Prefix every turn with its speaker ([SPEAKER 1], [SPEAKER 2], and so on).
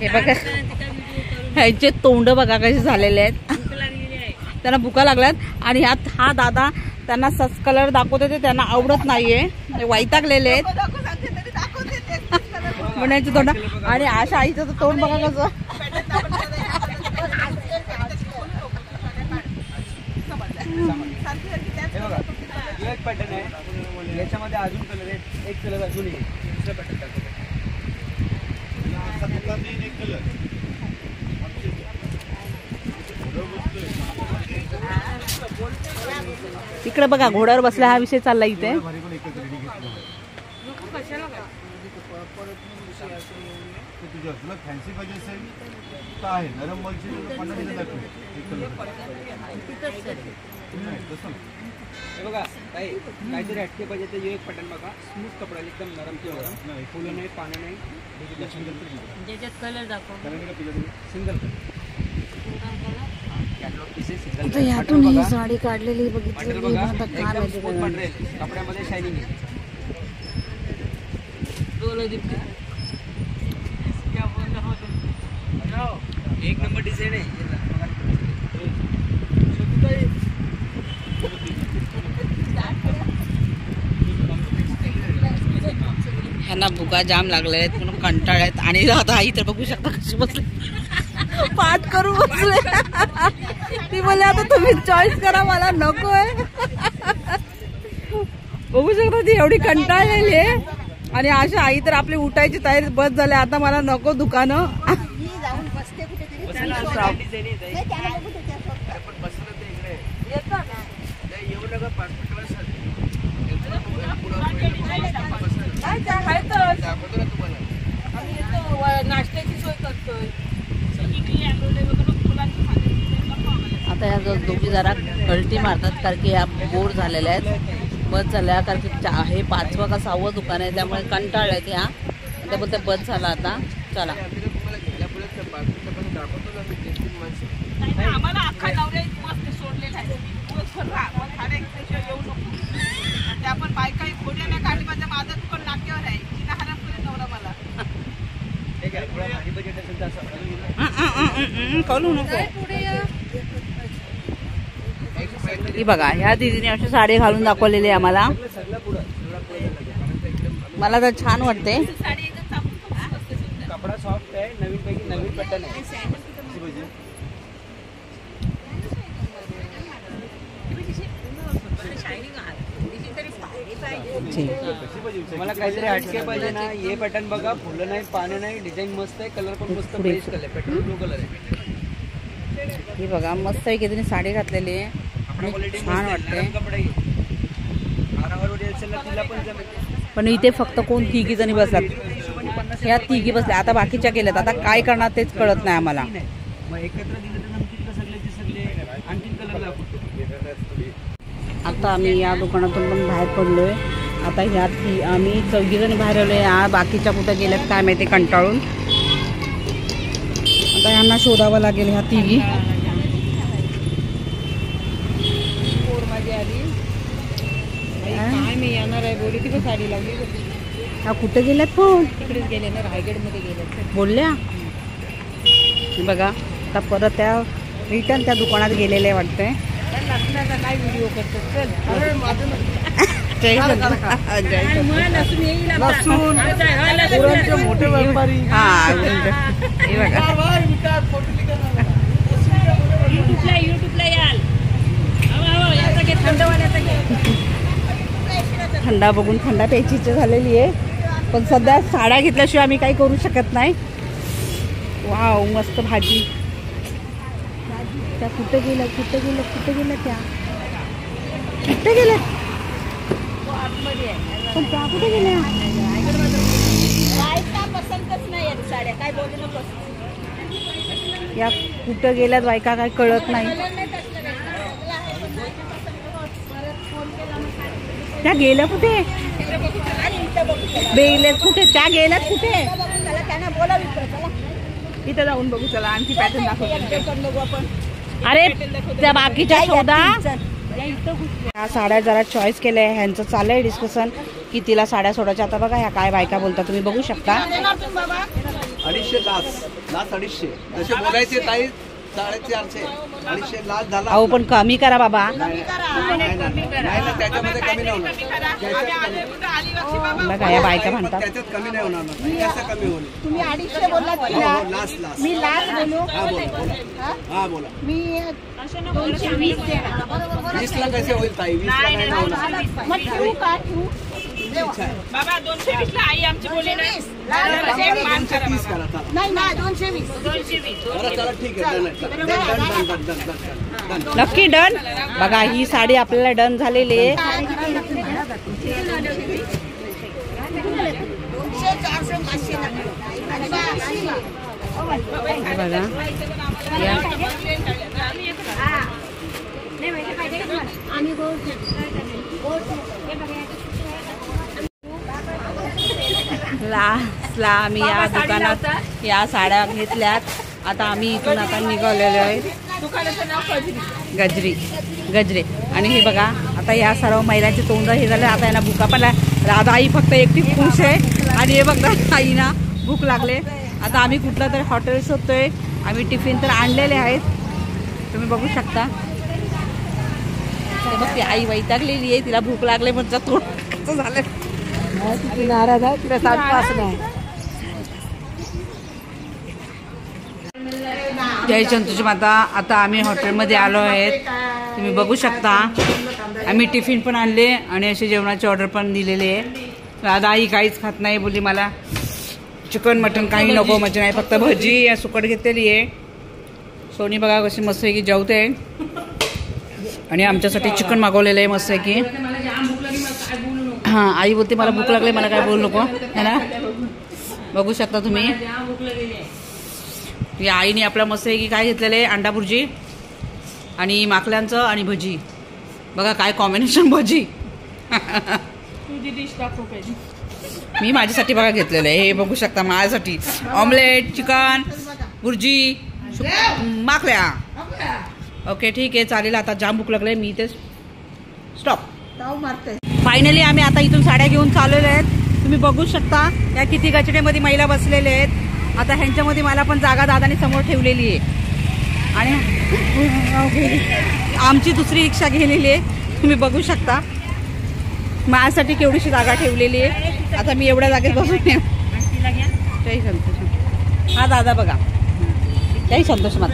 [SPEAKER 1] हे बघा ह्याचे तोंड बघा कसे झालेले आहेत, त्यांना भुका लागल्यात. आणि ह्यात हा दादा त्यांना सस कलर दाखवते ते त्यांना आवडत नाहीये, वैतागलेले आहेत म्हणायचं तोंड. आणि आशा आईचं तर तोंड बघा कसं.
[SPEAKER 2] एक पॅटर्न आहे याच्यामध्ये अजून कलर आहे, एक कलर अजून आहे, दुसरा पॅटर्न टाकतो.
[SPEAKER 1] इकडे बघा घोड्यावर बसला हा विषय चालला इथे.
[SPEAKER 2] फॅन्सी पाहिजे असेल तर आहे, नरम मलची 50 दाखव. हे बघा ताई काहीतरी हटके पाहिजे तर एक पॅटर्न बघा, स्मूथ कपडा एकदम नरम किंवा नाही, फुलं नाही, पानं नाही, ज्याच्यात कलर दाखव. सिंगल
[SPEAKER 1] यातून ही साडी काढलेली बघितली
[SPEAKER 2] कपड्यामध्ये शायनिंग आहे. एक नंबर डिझाईन आहे.
[SPEAKER 1] ह्यांना भुका जाम लागले आहेत म्हणून कंटाळ आहेत. आणि आता आई तर बघू शकता कशी बसले, पाठ करू बसले. ती बोलले आता तुम्ही चॉईस करा, मला नकोय. बघू शकता ती एवढी कंटाळलेली आहे. आणि अशा आई तर आपली उठायची तयारी बस झाली, आता मला नको दुकानं.
[SPEAKER 3] नाश्त्याची सोय करतोय.
[SPEAKER 1] आता ह्या दोघी जरा कल्टी मारतात कारण की ह्या बोर झालेल्या आहेत, बस झाल्या. कारण की हे 5वं का 6वं दुकान आहे त्यामुळे कंटाळल्या आहेत ह्या, त्यामुळे बस झाला. आता चला
[SPEAKER 3] आम्हाला अख्खा नवऱ्या मस्त सोडलेला आहे. येऊ नको ते आपण बायका खोड्या नाही काढली. माझ्या माझं दुकान नाक्यावर आहे, तिला हराम करे नवरा मला.
[SPEAKER 1] कळू नको. ही बघा ह्या दीदीने अशी साडी घालून दाखवलेली आहे आम्हाला. मला तर छान वाटते.
[SPEAKER 2] कपडा सॉफ्ट आहे, नवीन पैकी नवीन पॅटर्न आहे. मला काहीतरी हटके पाहिजे ना, हे पॅटर्न बघा, फुलं नाही, पानं नाही, डिझाईन मस्त आहे, कलर पण मस्त fresh colour, pattern blue colour आहे.
[SPEAKER 1] ही बघा मस्त आहे, किती साडी घातलेली आहे, छान वाटते. पण इथे फक्त कोण तिघी जणी बसतात, ह्या तिघी बसल्या. आता बाकीच्या गेल्यात, आता काय करणार तेच कळत नाही आम्हाला. आता आम्ही या दुकानातून पण बाहेर पडलोय. आता ह्या आम्ही 4 जणी बाहेर आलोय. बाकीच्या कुठं गेल्यात काय माहिती कंटाळून. आता यांना शोधावं लागेल ह्या तिघी.
[SPEAKER 3] मी येणार आहे बोलली, ती साडी लावली.
[SPEAKER 1] ह्या कुठे गेल्यात पण?
[SPEAKER 3] तिकडेच गेले ना, रायगडमध्ये गेले
[SPEAKER 1] बोलल्या. बघा आता परत त्या रिटर्न त्या दुकानात गेलेले वाटतंय.
[SPEAKER 3] काय व्हिडिओ करतात.
[SPEAKER 2] मोठे व्यापारी
[SPEAKER 3] युट्यूबला याल.
[SPEAKER 1] थंडा बघून थंडा प्यायची इच्छा झालेली आहे, पण सध्या साड्या घेतल्याशिवाय आम्ही काही करू शकत नाही. वाव मस्त भाजी. त्या कुठे गेल्या त्या कुठे गेल्या पण त्या कुठे गेल्या?
[SPEAKER 3] पसंतच नाही साड्या, काय बोलू नकोस.
[SPEAKER 1] या कुठं गेल्यात बायका काय कळत नाही. त्या गेल्या कुठे? बेल्यात कुठे? त्या गेल्यात कुठे?
[SPEAKER 3] इथं जाऊन बघू चला, आणखी पॅटर्न दाखवतो.
[SPEAKER 1] अरे त्या बाकीच्या शोधा. ह्या साड्या जरा चॉईस केल्या, ह्यांचं चाललंय डिस्कशन की तिला साड्या सोडायच्या. आता बघा ह्या काय बायका बोलतात तुम्ही बघू शकता.
[SPEAKER 4] 250 लास्ट 250. जसे बोलायचे ताई 450 250 लास्ट झाला.
[SPEAKER 1] अहो पण कमी करा बाबा.
[SPEAKER 4] नाही ना त्याच्यामध्ये कमी नाही होणार.
[SPEAKER 1] बघा या बायका म्हणतात
[SPEAKER 4] त्याच्यात कमी नाही होणार ना. कसं कमी होईल?
[SPEAKER 5] तुम्ही 250 बोललात की ना?
[SPEAKER 4] लास्ट
[SPEAKER 5] मी लास्ट बोलू.
[SPEAKER 4] हा बोला. हा बोला.
[SPEAKER 5] मी 220 देणार.
[SPEAKER 4] 20 ला कसे होईल ताई? 20 ला नाही ना होणार.
[SPEAKER 5] मग ठेवू का? ठेवू
[SPEAKER 3] बाबा 220 ला आई आमची बोलली नाही.
[SPEAKER 4] 230 करा चला.
[SPEAKER 5] नाही नाही 220.
[SPEAKER 4] बरं चला ठीक आहे. डन.
[SPEAKER 1] नक्की डन. बघा ही साडी आपल्याला डन झालेली आहे.
[SPEAKER 5] 200, 400, 500
[SPEAKER 1] बघा लास्टला आम्ही या दुकानात या साड्या घेतल्यात. आता आम्ही इथून आता निघालेलो आहे.
[SPEAKER 3] दुकानाचं नाव
[SPEAKER 1] गजरे. आणि हे बघा आता या सर्व महिलांचे तोंड हे झाले. आता यांना भुका पण राधा आई फक्त एकटी खुश आहे. आणि हे बघा आईना भूक लागले. आता आम्ही कुठलं तरी हॉटेल शोधतोय. आम्ही टिफिन तर आणलेले आहेत तुम्ही बघू शकता. ते बघ ती आई वैतागलेली आहे. तिला भूक लागले म्हणजे तोंड कसं झालं.
[SPEAKER 5] नाराज आहे तिला साडेपाच नाही.
[SPEAKER 1] जय संतोषी माता. आता आम्ही हॉटेलमध्ये आलो आहेत तुम्ही बघू शकता. आम्ही टिफिन पण आणले आणि अशी जेवणाची ऑर्डर पण दिलेली आहे. राधा आई काहीच खात नाही बोलली मला चिकन मटन काही नको म्हणजे नाही फक्त भजी या सुकट घेतलेली आहे. सोनी बघा कशी मस्त आहे की जेवते. आणि आमच्यासाठी चिकन मागवलेलं आहे मस्त आहे की. हां आई बोलते मला भूक लागली मला काय बोलू नको है ना. बघू शकता तुम्ही या आईने आपला मस्त आहे की काय घेतलेलं आहे अंडा भुर्जी आणि माकल्यांचं आणि भजी. बघा काय कॉम्बिनेशन भजी.
[SPEAKER 3] तुझी डिश दाखव पाहिजे.
[SPEAKER 1] मी माझ्यासाठी बघा घेतलेलं आहे हे बघू शकता. माझ्यासाठी ऑमलेट चिकन भुर्जी माकल्या. ओके ठीक आहे चालेल. आता जाम भूक लागले मी इथे स्टॉप. फायनली आम्ही आता इथून साड्या घेऊन चाललेले आहेत. तुम्ही बघू शकता या किती गचड्यामध्ये महिला बसलेले आहेत. आता ह्यांच्यामध्ये मला पण जागा दादाने समोर ठेवलेली आहे. आणि आमची दुसरी रिक्षा गेलेली आहे तुम्ही बघू शकता. माझ्यासाठी केवढीशी जागा ठेवलेली आहे. आता मी एवढ्या जागेत बसून जय संतोष. हा दादा बघा जय संतोष माता.